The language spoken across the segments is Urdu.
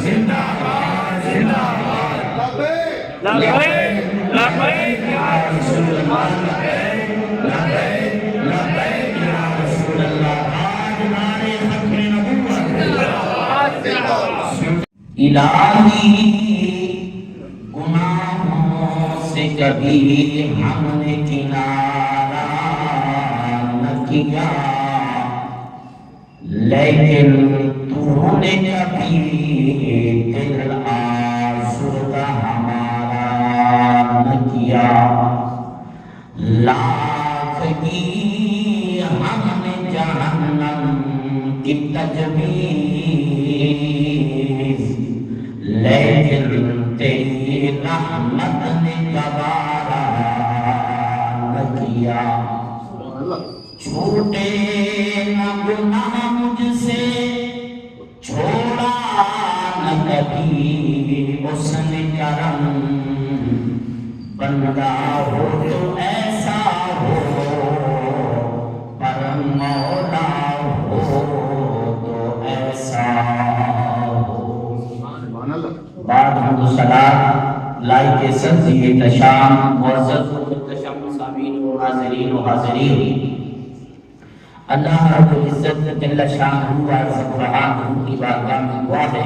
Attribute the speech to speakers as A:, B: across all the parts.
A: زندہ باد زندہ باد لبیک لبیک یا رسول اللہ لبیک لبیک لبیک یا رسول اللہ آج نعرے ختم نبوت زندہ باد الہی گناہوں سے کبھی ہم نے کنارہ نہ کیا لیکن تو نے کبھی دل آزردہ ہمارا نہ کیا لاکھ کی ہم نے جہنم کی تجویز لیکن تیری رحمت نے گوارا نہ کیا چھوٹے نہ گناہ مجھ سے چھوڑا نہ کبھی اس نے کرم بندہ ہو تو ایسا ہو پر مولا ہو تو ایسا بعد حمد و صلاة لائق سبزی تشام معزز و متشم سامین و ناظرین و حاضرین اللہ رب العزت جل شانہ و سبحانہ کی بارگاہ میں دعا ہے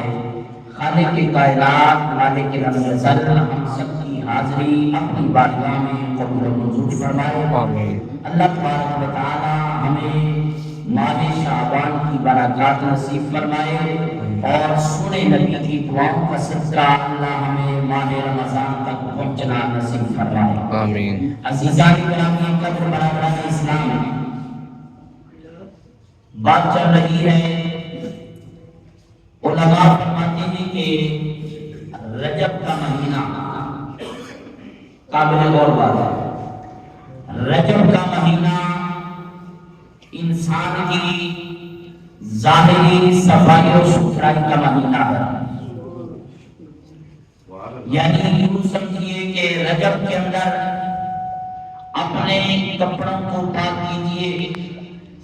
A: خالق کائنات مالک الازل ہم سب کی حاضری اپنی بارگاہ میں قبول و منظور فرمائے اللہ تبارک و تعالی ہمیں ماہ شعبان کی برکات نصیب فرمائے اور سنے نبی کی دعاؤں کا صدقہ اللہ ہمیں ماہ رمضان تک پہنچنا نصیب فرمائے آمین عزیزان گرامی قدر برادران اسلام بات چل رہی ہے علماء فرماتے ہیں کہ رجب کا مہینہ قابل غور بات ہے رجب کا مہینہ انسان کی ظاہری صفائی و ستھرائی کا مہینہ ہے یعنی یوں سمجھیے کہ رجب کے اندر اپنے کپڑوں کو پاک کیجیے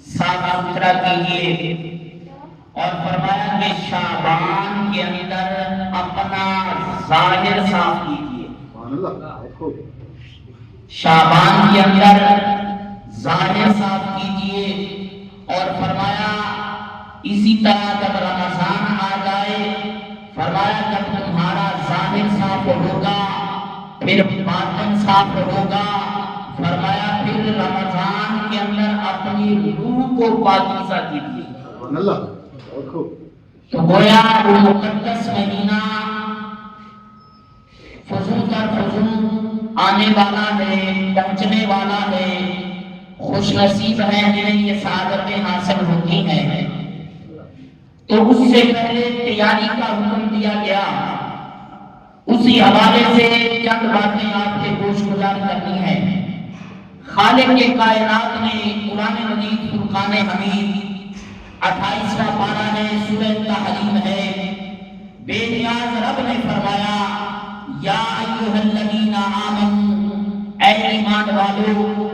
A: صاف ستھرا کیجیے اور فرمایا کہ شعبان کے اندر اپنا ظاہر صاف کیجیے شعبان کے اندر ظاہر صاف کیجیے اور فرمایا اسی طرح جب رمضان آ جائے فرمایا جب تمہارا ظاہر صاف ہوگا پھر باطن صاف ہوگا فرمایا پھر رمضان کے اندر اپنی روح کو پاکیزہ کیجیے تو گویا وہ مقدس مہینہ فضول در فضول آنے والا ہے پہنچنے والا ہے خوش نصیب ہیں جنہیں یہ سعادتیں حاصل ہوتی ہیں تو اس سے پہلے تیاری کا حکم دیا گیا اسی حوالے سے چند باتیں آپ کے گوش گزار کرنی ہیں خالق کے کائنات نے قرآن مجید فرقان حمید 28واں پارہ ہے سورہ تحریم ہے بے نیاز رب نے فرمایا یا ایھا الذین آمنوا اے ایمان والو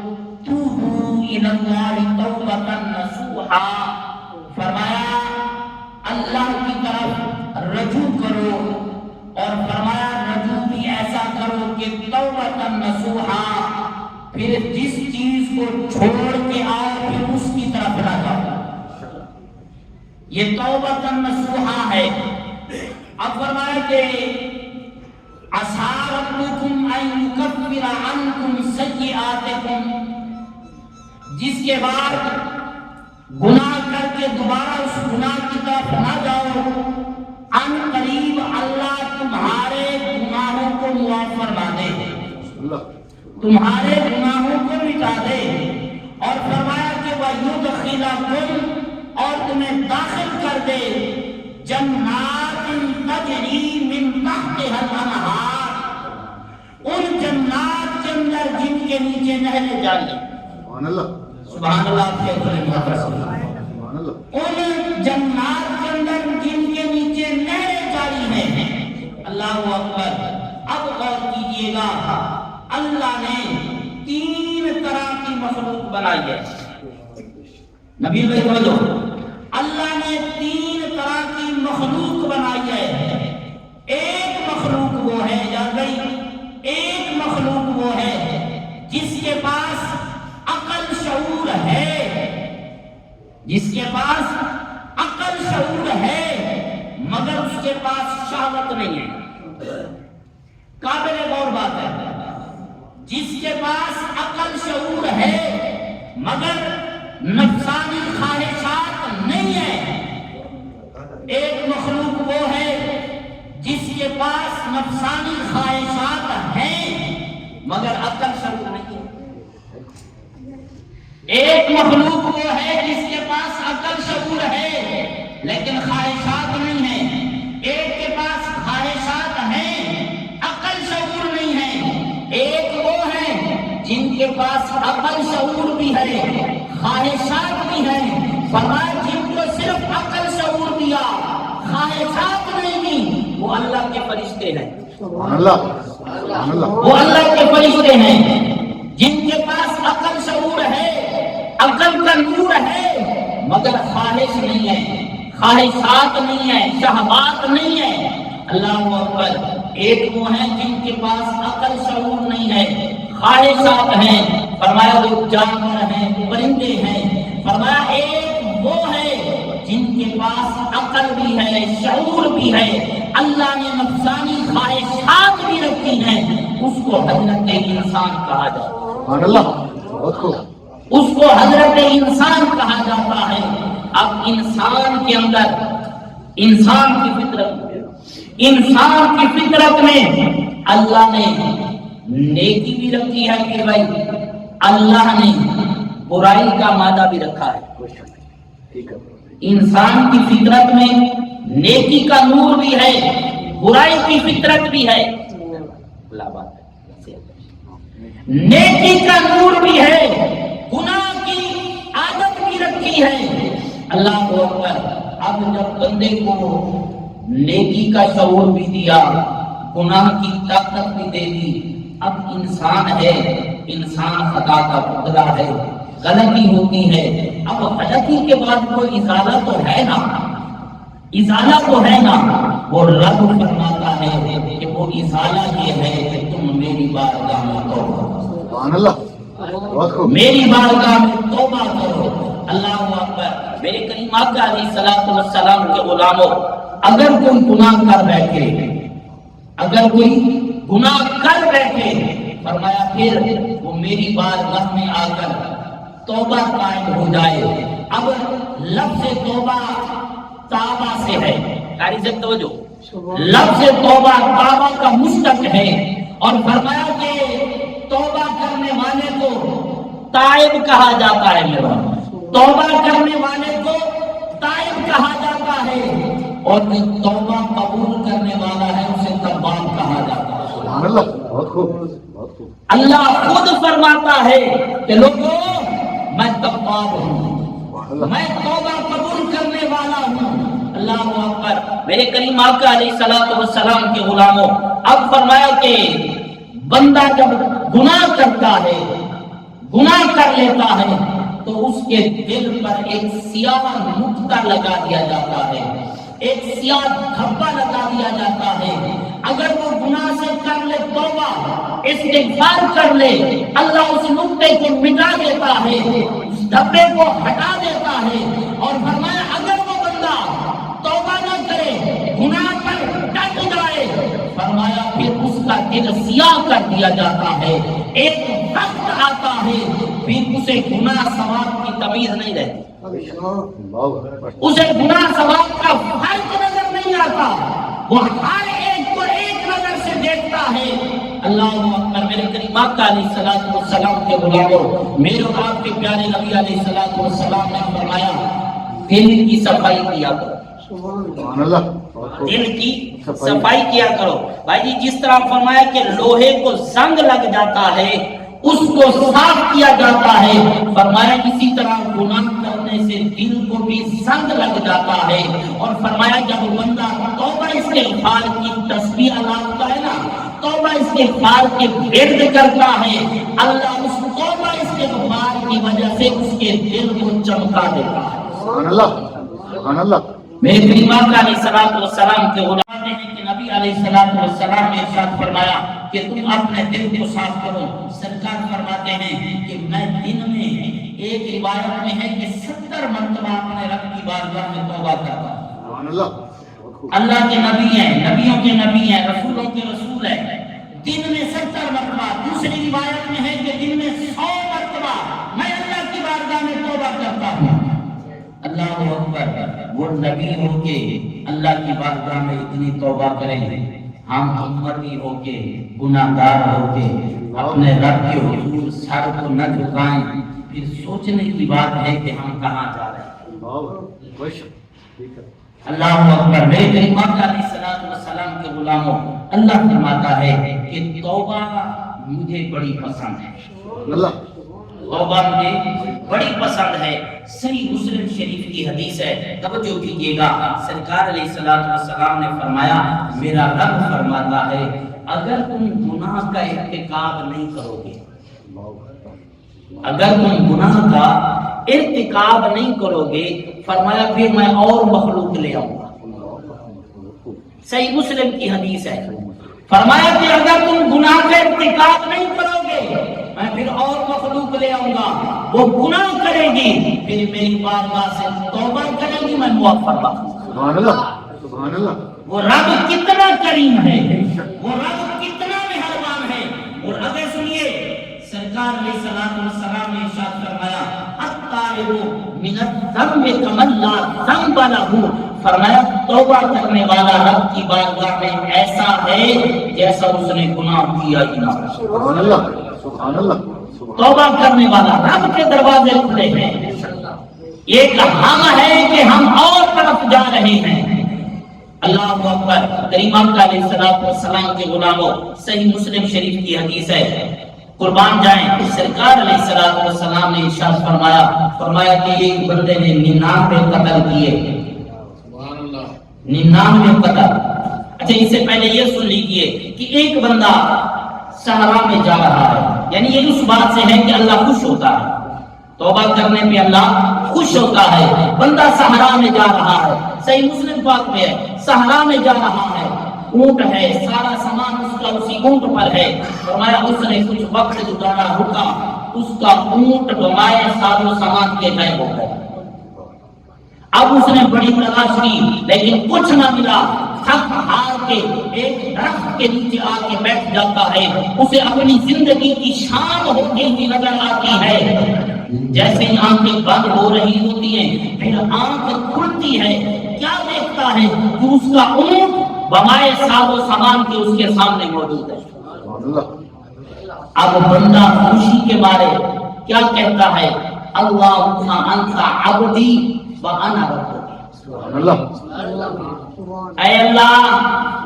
A: توبوا الی اللہ توبۃ نصوحا فرمایا اللہ کی طرف رجوع کرو اور فرمایا رجوع بھی ایسا کرو کہ توبۃ نصوحا پھر جس چیز کو چھوڑ کے آؤ پھر اس کی طرف نہ جاؤ یہ توبۃ نصوحا ہے اب فرمایا کہ عسیٰ ربکم ان یکفر عنکم سیئاتکم جس کے بعد گناہ کر کے دوبارہ اس گناہ کی طرف نہ جاؤ ان قریب اللہ تمہارے گناہوں کو معاف فرما دے تمہارے گناہوں کو مٹا دے اور فرمایا کہ وَيُدْخِلَكُمْ اور تمہیں داخل کر دے جنات تجری من تحتها الانہار ان جنات کے اندر جن کے نیچے نہریں جاری سبحان اللہ ان جنات کے اندر جن کے نیچے نہریں جاری ہیں اللہ اکبر اب غور کیجئے گا اللہ نے 3 طرح کی مخلوق بنائی ہے نبی بھائی سمجھو اللہ نے 3 طرح کی مخلوق بنائی ہے وہ ہے جس کے پاس عقل شعور ہے، جس کے پاس عقل شعور ہے مگر اس کے پاس شہوت نہیں ہے۔ قابل غور بات ہے، جس کے پاس عقل شعور ہے مگر نفسانی خواہشات نہیں ہے۔ ایک مخلوق وہ ہے جس کے پاس نفسانی خواہشات ہیں مگر عقل شعور نہیں ہے۔ ایک مخلوق وہ ہے جس کے پاس عقل شعور ہے لیکن خواہشات نہیں ہیں۔ ایک کے پاس خواہشات ہیں، عقل شعور نہیں ہے۔ ایک وہ ہے جن کے پاس عقل شعور بھی ہے، خواہشات بھی ہیں۔ فرمایا جن کو صرف عقل شعور دیا، خواہشات نہیں دی، وہ اللہ کے فرشتے ہیں۔ وہ اللہ کے فرشتے ہیں جن کے پاس عقل شعور ہے، عقل کا نور ہے مگر خواہش نہیں ہے، خواہشات نہیں ہے، شہوات نہیں ہے۔ اللہ اکبر۔ ایک وہ ہیں جن کے پاس عقل شعور نہیں ہے، خواہشات ہیں۔ فرمایا وہ جانور ہیں، پرندے ہیں۔ فرمایا ایک وہ ہے جن کے پاس عقل بھی ہے، شعور بھی ہے، اللہ نے نفسانی خواہشات بھی رکھی ہیں، اس کو حضرت انسان کہا جاتا ہے۔ اس کو حضرت انسان کہا جاتا ہے۔ اب انسان کے اندر انسان کی فطرت میں اللہ نے نیکی بھی رکھی ہے کہ بھائی اللہ نے برائی کا مادہ بھی رکھا ہے۔ انسان کی فطرت میں نیکی کا نور بھی ہے، برائی کی فطرت بھی ہے۔ نیکی کا نور بھی ہے، گناہ کی عادت بھی رکھی ہے۔ اللہ اکبر۔ اب جب بندے کو نیکی کا شعور بھی دیا، گناہ کی طاقت بھی دے دی، اب انسان ہے، انسان خطا کا پتلا ہے، غلطی ہوتی ہے۔ اب غلطی کے بعد کوئی ازالہ تو ہے نا، ازالہ تو ہے نا۔ وہ رب فرماتا ہے کہ وہ ازالہ یہ ہے کہ تم میری بارگاہ میں توبہ، میری بارگاہ میں توبہ کرو۔ اللہ اکبر۔ میرے کریم آقا علیہ الصلوۃ والسلام کے غلاموں، اگر کوئی گناہ کر بیٹھے، اگر کوئی گناہ کر بیٹھے، فرمایا پھر وہ میری بارگاہ میں آ کر توبہ قائم ہو جائے۔ اب لفظ توبہ تابہ سے ہے، قاری سے توجہ، لفظ توبہ تابہ کا مشتق ہے، اور فرمایا کہ توبہ کرنے والے کو تائب کہا جاتا ہے۔ میرا توبہ کرنے والے کو تائب کہا جاتا ہے، اور جو توبہ قبول کرنے والا ہے اسے تواب کہا جاتا ہے۔ اللہ خود فرماتا ہے کہ لوگوں میں تواب ہوں، میں توبہ قبول کرنے والا ہوں۔ اللہ اکبر۔ میرے کریم آقا علیہ الصلوۃ والسلام کے غلاموں، اب فرمایا کہ بندہ جب گناہ کرتا ہے، گناہ کر لیتا ہے، تو اس کے دل پر ایک سیاہ نقطہ لگا دیا جاتا ہے، ایک سیاہ دھبا لگا دیا جاتا ہے۔ اگر وہ گناہ سے کر لے توبہ، استغفار کر لے، اللہ اس نقطے کو مٹا دیتا ہے، اس دھبے کو ہٹا دیتا ہے۔ اور فرمایا اگر وہ بندہ توبہ نہ کرے، گناہ پر ڈٹ جائے، فرمایا پھر اس کا دل سیاہ کر دیا جاتا ہے۔ ایک وقت آتا ہے پھر اسے گناہ ثواب کی تمیز نہیں رہتی، اسے گناہ ثواب کا فرق نظر نہیں آتا، وہ ہر ایک کو ایک نظر سے دیکھتا ہے۔ اللہ اکبر۔ میرے کریم آقا علیہ الصلوۃ والسلام کے غلاموں، میرے اور آپ کے پیارے نبی علیہ الصلوۃ والسلام نے فرمایا دل کی صفائی کیا کرو، دل کی صفائی کیا کرو۔ بھائی جی جس طرح فرمایا کہ لوہے کو زنگ لگ جاتا ہے اس کو صاف کیا جاتا ہے، فرمایا اسی طرح گناہ کرنے سے دل کو بھی زنگ لگ جاتا ہے۔ اور فرمایا جب بندہ توبہ استغفار کی تسبیح لاتا ہے نا، توبہ استغفار کے ورد کرتا ہے، اللہ اس توبہ استغفار کی وجہ سے اس کے دل کو چمکا دیتا ہے۔ سبحان اللہ، سبحان اللہ۔ میرے کریم آقا علیہ الصلوۃ والسلام کے غلام ہیں کہ نبی علیہ الصلوۃ والسلام نے ارشاد فرمایا کہ تم اپنے دل کو صاف کرو. سرکار فرماتے ہیں کہ میں دن میں، ایک روایت میں ہے کہ 70 مرتبہ اپنے رب کی بارگاہ میں توبہ کرتا ہوں. اللہ کے نبی ہیں، نبیوں کے نبی ہیں، رسولوں کے رسول ہیں. دن میں 70 مرتبہ. دوسری روایت میں ہے کہ دن میں 100 مرتبہ میں اللہ کی بارگاہ میں توبہ کرتا ہوں. اللہ اکبر. وہ نبی ہو کے اللہ کی بارگاہ میں اتنی توبہ کریں، ہم امتی ہو کے، گناہگار ہو کے اپنے رب کے حضور سر کو نہ جھکائیں. پھر سوچنے کی بات ہے کہ ہم کہاں جا رہے ہیں. اللہ اکبر. میرے کریم آقا علیہ الصلوۃ والسلام کے غلاموں، اللہ فرماتا ہے کہ توبہ مجھے بڑی پسند ہے. توبہ مجھے بڑی پسند ہے. صحیح مسلم شریف کی حدیث ہے، توجہ کیجیے گا. سرکار علیہ الصلوۃ والسلام نے فرمایا، میرا رب فرماتا ہے اگر تم گناہ کا ارتکاب نہیں کرو گے، اگر تم گناہ کا ارتکاب نہیں کرو گے، فرمایا پھر میں اور مخلوق لے آؤں گا. صحیح مسلم کی حدیث ہے. فرمایا کہ اگر تم گناہ کا ارتکاب نہیں کرو گے، میں پھر اور مخلوق لے آؤں گا. وہ گناہ کرے گی، پھر میری بارگاہ سے توبہ کرے گی، میں معاف فرما دوں گا. سبحان اللہ، سبحان اللہ. وہ رب کتنا کریم ہے، وہ رب کتنا مہربان ہے. اور اگر سنیے، سرکار علیہ الصلوۃ والسلام نے ارشاد فرمایا، التائب من الذنب کمن لا ذنب لہ. فرمایا توبہ کرنے والا رب کی بارگاہ میں ایسا ہے جیسا اس نے گناہ کیا ہی نہ. سبحان اللہ، سبحان اللہ. توبہ کرنے والا رب کے دروازے کھلے ہیں. ایک ہم ہے کہ ہم اور طرف جا رہے ہیں. اللہ اکبر. کریم آقا علیہ الصلوۃ والسلام کے غلاموں، صحیح مسلم شریف کی حدیث ہے، قربان جائیں. سرکار علیہ الصلوۃ والسلام نے ارشاد فرمایا کہ ایک بندے نے 99 قتل کیے. 99 قتل. اچھا اس سے پہلے یہ سن لیجیے کہ ایک بندہ صحرا میں جا رہا ہے، یعنی یہ اس بات سے ہے کہ اللہ خوش ہوتا ہے، توبہ کرنے پہ اللہ خوش ہوتا ہے. بندہ صحرا میں جا رہا ہے، صحیح مسلم پاک میں ہے، صحرا میں جا رہا ہے، اونٹ ہے، سارا سامان اس کا اسی اونٹ پر ہے. فرمایا اس نے کچھ وقت گزارا، رکا، اس کا اونٹ بمائے سارے سامان کے غائب ہو گئے. اب اس نے بڑی تلاش کی لیکن کچھ نہ ملا. تھک ہار کے ایک درخت کے نیچے آ کے بیٹھ جاتا ہے. اسے اپنی زندگی کی شام ہوتی ہوئی نظر آتی ہے. جیسے آنکھیں بند ہو رہی ہوتی ہیں، پھر آنکھ کھلتی ہے. کیا دیکھتا ہے کہ اس کا اونٹ بمائے سارے سامان کے اس کے سامنے موجود ہے. اب بندہ خوشی کے مارے کیا کہتا ہے، اللہم انت عبدی وانا ربک. اے اللہ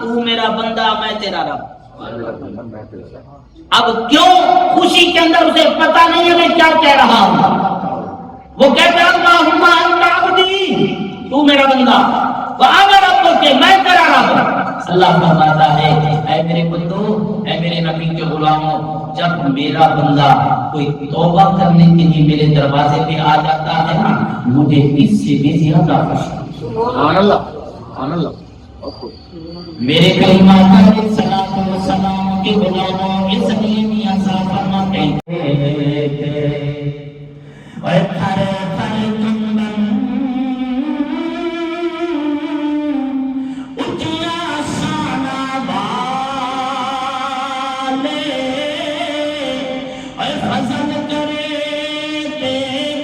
A: تو میرا بندہ، میں تیرا رب. اب کیوں خوشی کے اندر اسے پتا نہیں ہے میں کیا کہہ رہا ہوں. وہ کہتا ہے اللہم انت عبدی، تو میرا بندہ، وانا ربک، میں تیرا رب. اللہ فرماتا ہے اے میرے بندو، اے میرے نبی کے غلاموں، جب میرا بندہ کوئی توبہ کرنے کے لیے میرے دروازے پہ آ جاتا ہے نا، مجھے اس سے بھی زیادہ خوشی. سبحان اللہ، سبحان اللہ. میرے کریم آقا علیہ الصلوۃ والسلام کے غلاموں، اس لیے میاں صاحب فرماتے ہیں اے تھر تھر تمبن اچیا شانہ والے، اے فضل کرے تے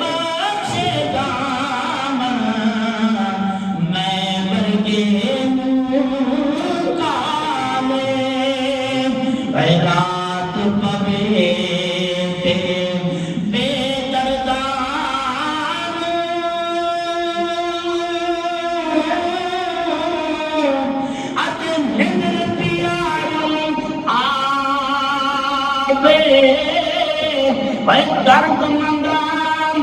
A: بخشے دامن، میں ورگے رات پوے بے دردان، اتے نگر پیاری آوے، بے درد مندان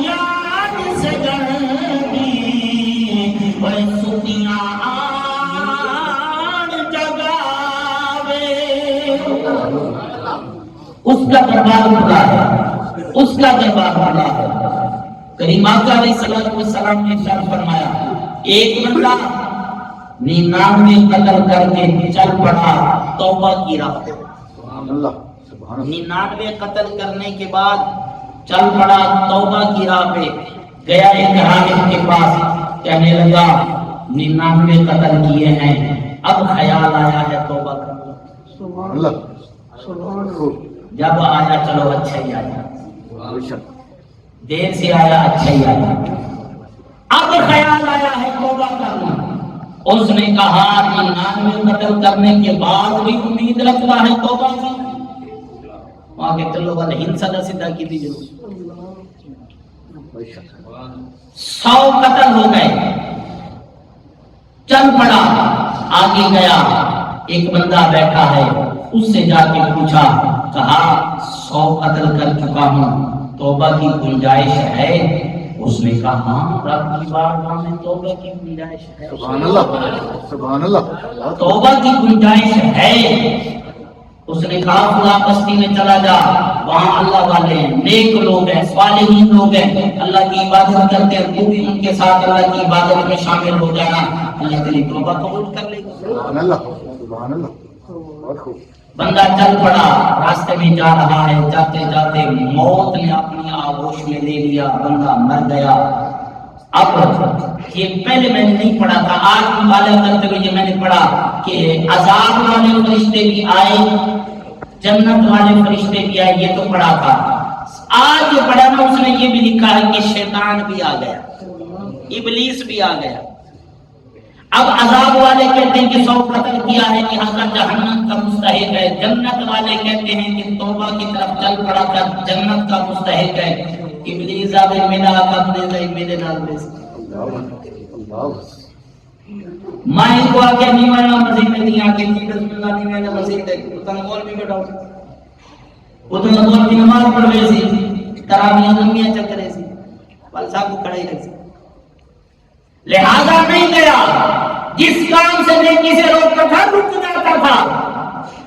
A: یاد سے گردی، بے ستیاں اس کا دربار کھلا ہے، اس کا دربار کھلا ہے. کریم آقا علیہ الصلوۃ والسلام نے ارشاد فرمایا، ایک بندہ 99 قتل کر کے چل پڑا توبہ کی راہ. 99 قتل کرنے کے بعد چل پڑا توبہ کی راہ پہ، گیا ایک راہب کے پاس، کہنے لگا 99 قتل کیے ہیں، اب خیال آیا ہے توبہ کرنا۔ جب آیا چلو اچھا ہی آیا، دیر سے آیا اچھا ہی آیا، اب خیال آیا ہے توبہ کرنا۔ اس نے کہا 99 قتل کرنے کے بعد بھی امید رکھتا ہے توبہ کی؟ وہاں کے چلو والے ہنسا دا سیدھا کی دی جو 100 قتل ہو گئے، چل پڑا، آگے گیا، ایک بندہ بیٹھا ہے، اس سے جا کے پوچھا، کہا 100 قتل کر چکا ہوں، توبہ کی گنجائش ہے؟ اس نے کہا ہاں، رب کی بارگاہ میں توبہ کی گنجائش ہے۔
B: سبحان اللہ، سبحان اللہ،
A: توبہ کی گنجائش ہے۔ اس نے کہا خدا بستی میں چلا جا، وہاں اللہ والے ہیں، نیک لوگ ہیں، صالحین لوگ ہیں، اللہ کی عبادت کرتے ہیں، تو بھی ان کے ساتھ اللہ کی عبادت میں شامل ہو جانا، اللہ تیری توبہ قبول کر لے گا۔
B: سبحان اللہ، سبحان اللہ، بہت خوب۔
A: بندہ چل پڑا، راستے میں جا رہا ہے، جاتے جاتے موت نے اپنی آغوش میں لے لیا، بندہ مر گیا۔ اب یہ پہلے میں نے نہیں پڑھا تھا، آج مطالعہ کرتے ہوئے یہ میں نے پڑھا کہ عذاب والے فرشتے بھی آئے، جنت والے فرشتے بھی آئے، یہ تو پڑھا تھا۔ آج جو پڑھا نا اس نے یہ بھی لکھا ہے کہ شیطان بھی آ گیا، ابلیس بھی آ گیا۔ اب عذاب والے کہتے ہیں کہ 100 قتل کیا ہے لہذا جہنم کا مستحق ہے، جنت والے کہتے ہیں کہ توبہ کی طرف چل پڑا تھا، جنت کا مستحق ہے۔ ابلیس آبے ملا اپنے سے میرے نال میں میں ان کو آگے نہیں ماننا مسجد میں نہیں آگے نہیں بسم اللہ نہیں میں مسجد ہے اتنا مول بھی بیٹھا اتنا مول کی نماز پڑھ رہے سی، تراویح لمبیاں چل رہے سی، وال صاحب کو کھڑے رہے سی، لہذا نہیں گیا، جس کام سے نیکی سے روکتا تھا رک جاتا تھا۔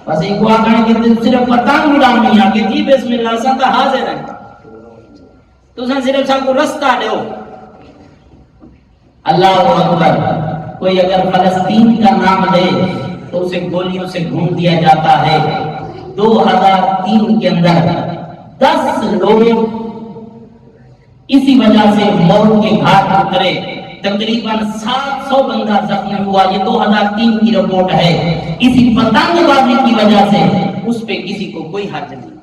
A: بس ایک کو آگے کہ صرف پتنگ اڑانی ہے کہ جی بسم اللہ سا کا حاضر ہے تو سن صرف سا کو رستہ دو۔ اللہ اکبر، کوئی اگر فلسطین کا نام لے تو اسے گولیوں سے گھوم دیا جاتا ہے۔ 2003 کے اندر 10 لوگ اسی وجہ سے موت کے گھاٹ اترے، تقریباً 700 بندہ زخمی ہوا، یہ 2003 کی رپورٹ ہے۔ اسی پتنگ بازی کی وجہ سے اس پہ کسی کو کوئی حرج نہیں۔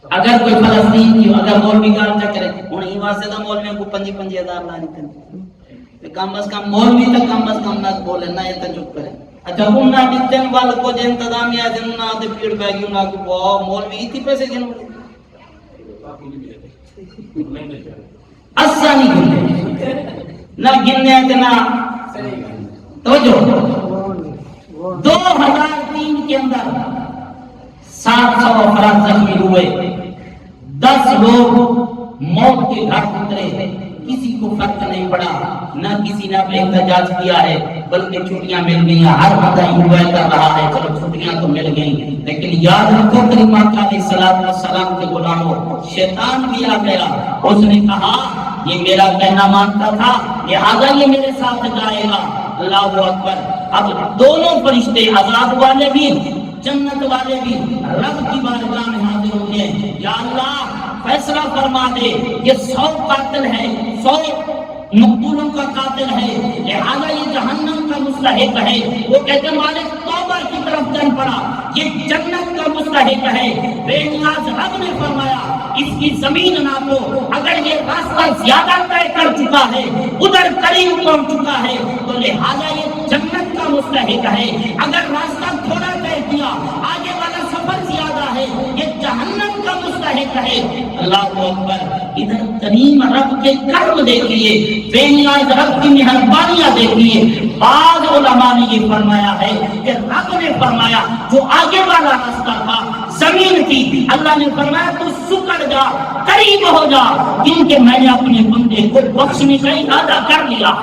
A: اگر کوئی فلسطین کی اگر مولوی گال چکرے ہوں ہی واسطے دا مولویوں کو 5,000 لا نکلے، کم از کم مولوی تو کم از کم نہ بولے نہ یہ تو چپ کرے۔ اچھا ہم نہ دیتن وال کو جو انتظامیہ دن نہ دے پیڑ بیگیوں نہ کو بہت مولوی اتنی پیسے گنو اسا نہیں گننے نہ گننے ہیں نہ توجہ۔ 2003 کے اندر 700 افراد زخمی ہوئے، 10 لوگ موت کے گھاٹ اترے، کسی کو فرق نہیں پڑا، نہ کسی نے اپنے احتجاج کیا ہے بلکہ چھٹیاں مل گئی، ہر بندہ انجوائے کر رہا ہے، چلو چھٹیاں تو مل گئی، لیکن یاد رکھو کریمہ علیہ السلام کے غلاموں، شیطان بھی آ گیا، اس نے کہا یہ میرا کہنا مانتا تھا لہذا یہ میرے ساتھ جائے گا۔ اللہ اکبر، اب دونوں فرشتے عذاب والے بھی جنت والے بھی رب کی بارگاہ میں حاضر ہوں گے، یا اللہ فیصلہ فرما دے، یہ 100 قاتل ہے، 100 مقتولوں کا قاتل ہے، لہذا یہ جہنم کا مستحق ہے۔ وہ کہتے مالک توبہ کی طرف چل پڑا، یہ جنت کا مستحق ہے۔ بے نیاز رب نے فرمایا اس کی زمین نہ تو اگر یہ راستہ زیادہ طے کر چکا ہے، ادھر قریب پہنچ چکا ہے تو لہذا یہ جنت کا مستحق ہے، اگر راستہ تھوڑا طے کیا آگے والا سفر زیادہ ہے یہ جہنم کا مستحق ہے۔ اللہ اکبر، ادھر کریم رب کے کرم دیکھیے، بے نیاز رب کی مہربانیاں دیکھیے۔ بعض علماء نے یہ فرمایا ہے کہ رب نے فرمایا جو آگے والا راستہ تھا زمین کی، اللہ نے فرمایا تو سکڑ جا، قریب ہو جا، کیونکہ میں نے اپنے بندے کو بخشنے کا ارادہ کر لیا۔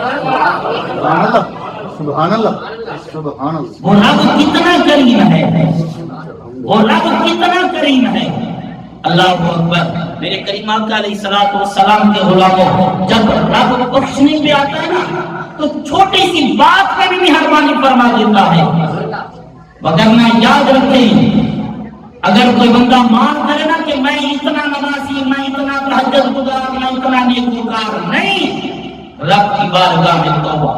B: سبحان اللہ، سبحان اللہ،
A: وہ رب کتنا کریم ہے، وہ رب کتنا کریم ہے۔ اللہ اکبر، میرے کریم آقا علیہ الصلوۃ والسلام کے غلاموں، جب رب بخشنے پہ آتا ہے نا تو چھوٹی سی بات پہ بھی مہربانی فرما دیتا ہے۔ وگرنہ یاد رکھیں اگر کوئی بندہ مان کرے نا کہ میں اتنا نمازی، میں اتنا تہجد گزار، میں اتنا نیکوکار نہیں، رب کی بارگاہ میں توبہ۔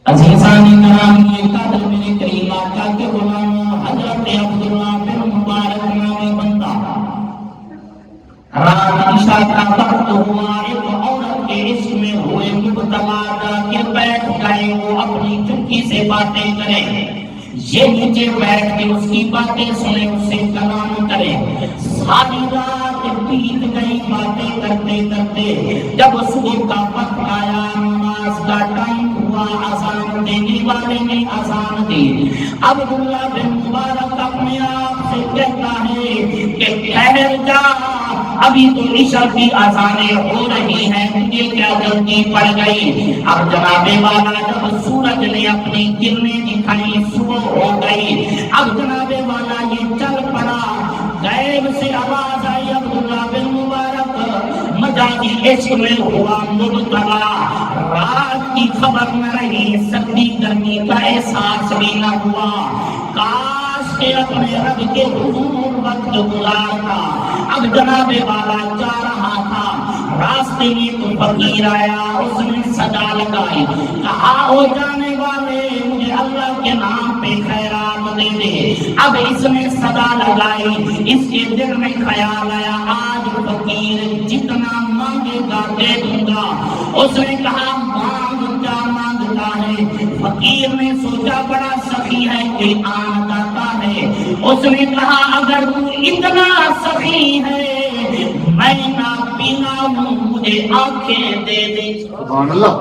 A: عزیزان کرام، یہ قدر میرے کریم آقا کے غلام حضرت عبداللہ بن مبارک نامی بندہ رات عشاء کا وقت ہوا، ایک عورت کے عشق میں ہوئے مبتلا جا کے بیٹھ گئے، وہ اپنی چپکی سے باتیں کریں، یہ نیچے بیٹھ کے اس کی باتیں سنیں، اس سے کلام کریں۔ ساری رات بیت گئی باتیں کرتے کرتے، جب صبح کا وقت آیا، نماز کا ٹائم ہوا، اذان دینے والے نے اذان دی۔ عبداللہ بن مبارک اپنے آپ سے کہتا ہے کہ ٹھہر جا، ابھی تو عشاء کی اذانیں ہو رہی ہیں، تجھے کیا جلدی پڑ گئی؟ اب جناب والا جب سورج نے اپنی کرنیں دکھائی، صبح ہو گئی، اب جناب والا یہ چل پڑا، غیب سے آواز آئی، عبداللہ بن مبارک مجازی عشق میں ہوا مبتلا، رات کی خبر نہ رہی، سردی گرمی کا احساس بھی نہ ہوا، کاش کے اپنے رب کے حضور وقت گزارتا۔ اب جناب والا جا رہا تھا، راستے میں تو فقیر آیا، اس نے صدا لگائی، کہا او جانے والے مجھے اللہ کے نام پہ خیرات دے دے۔ اب اس نے صدا لگائی، اس کے دل میں خیال آیا آج فقیر جتنا مانگے گا دے دوں گا۔ اس نے کہا مانگ، کیا مانگتا ہے؟ فقیر نے سوچا بڑا سخی ہے، کوئی آن داتا ہے، اس نے کہا اگر تو اتنا سخی ہے میں نابینا ہوں، مجھے آنکھیں دے دے۔
B: سبحان اللہ،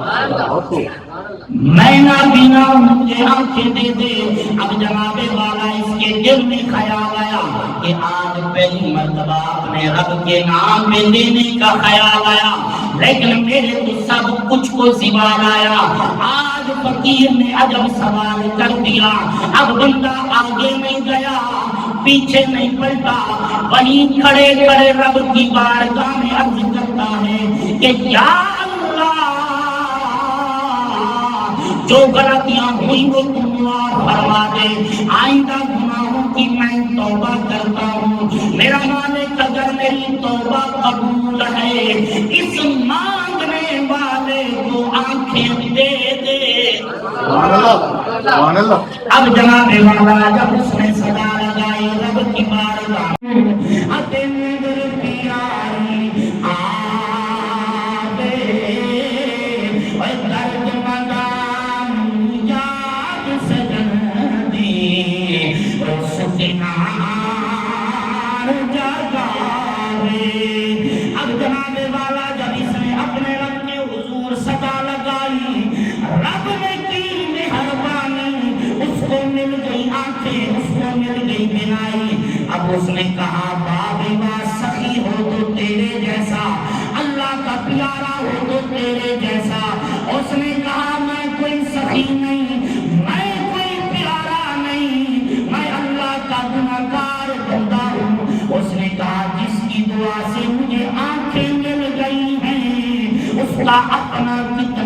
A: میں نابینا ہوں، مجھے آنکھیں دے دے۔ اب جناب والا اس کے دل میں خیال آیا کہ آج پہلی مرتبہ اپنے رب کے نام پہ دینے کا خیال آیا، لیکن میرے تو سب کچھ کو زوال آیا۔ آج فقیر نے عجب سوال کر دیا، اب بندہ آگے نہیں گیا، پیچھے نہیں پلٹا، وہیں کھڑے کھڑے رب کی بارگاہ میں عرض کرتا ہے کہ یا اللہ، جو غلطیاں ہوئی وہ تم معاف فرما دے، آئندہ گناہوں کی میں توبہ کرتا ہوں، میرا مالک اگر میری توبہ قبول ہے اس مانگنے والے کو آنکھیں دے دے۔
B: سبحان اللہ، سبحان اللہ۔
A: اب جناب والا جب اس نے صدا لگائی رب کی بارگاہ اب جناب والا جب اس نے اپنے رب کے حضور صدا لگائی، رب نے کی مہربانی، اس کو مل گئی آنکھیں، اس کو مل گئی بینائی۔ اب اس نے کہا بابے با سخی ہو تو تیرے جیسا، اللہ کا پیارا ہو تو تیرے جیسا۔ اس نے کہا میں کوئی سخی نہیں، میں کوئی پیارا نہیں، میں اللہ کا گنہگار بندہ ہوں۔ اس نے کہا جس کی دعا سے مجھے آنکھیں مل گئی ہیں اس کا اپنا کتنا